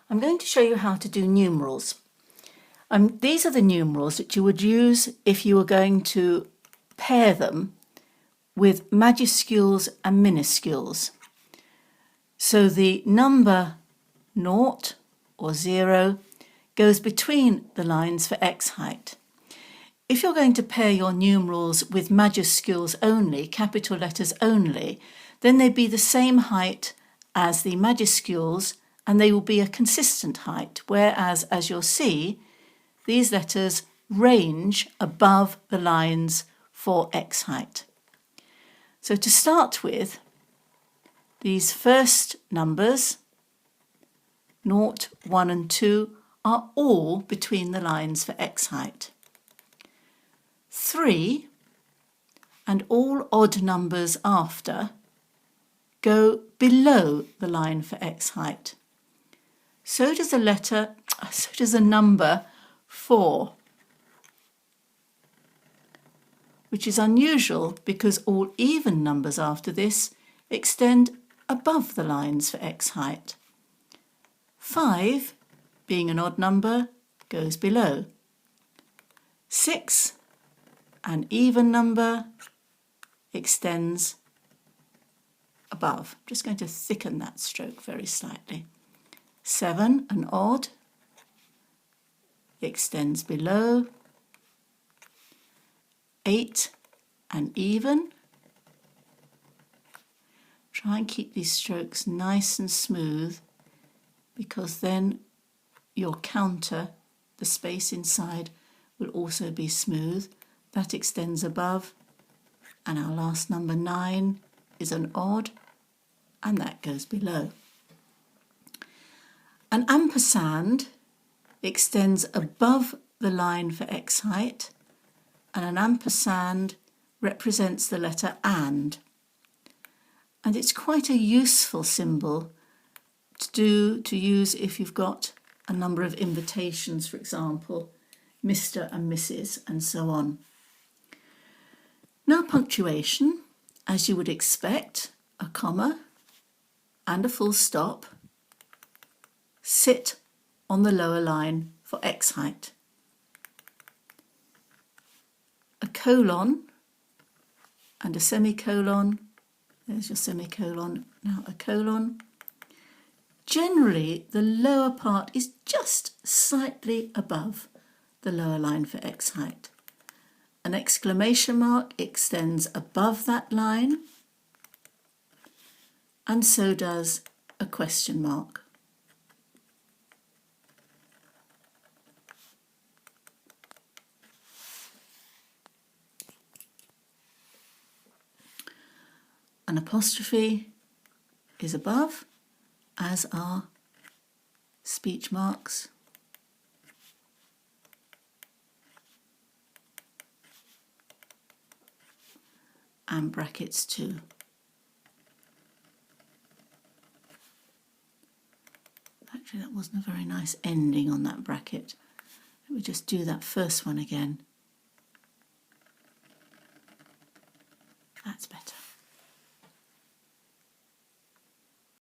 I'm going to show you how to do numerals. These are the numerals that you would use if you were going to pair them with majuscules and minuscules. So the number 0 or 0 goes between the lines for x height. If you're going to pair your numerals with majuscules only, capital letters only, then they'd be the same height as the majuscules and they will be a consistent height, whereas, as you'll see, these letters range above the lines for x height. So to start with, these first numbers, 0, 1 and 2, are all between the lines for x height. 3 and all odd numbers after go below the line for x height. So does the number 4, which is unusual because all even numbers after this extend above the lines for x height. 5, being an odd number, goes below. 6, an even number, extends above. I'm just going to thicken that stroke very slightly. 7, an odd, extends below. 8, an even. Try and keep these strokes nice and smooth, because then your counter, the space inside, will also be smooth. That extends above. And our last number 9 is an odd, and that goes below. An ampersand extends above the line for x height, and an ampersand represents the letter and. And it's quite a useful symbol to use if you've got a number of invitations, for example, Mr. and Mrs. and so on. Now punctuation, as you would expect, a comma and a full stop sit on the lower line for x height. A colon and a semicolon. There's your semicolon, now a colon. Generally, the lower part is just slightly above the lower line for x height. An exclamation mark extends above that line, and so does a question mark. An apostrophe is above, as are speech marks. And brackets too. Actually, that wasn't a very nice ending on that bracket. Let me just do that first one again. That's better.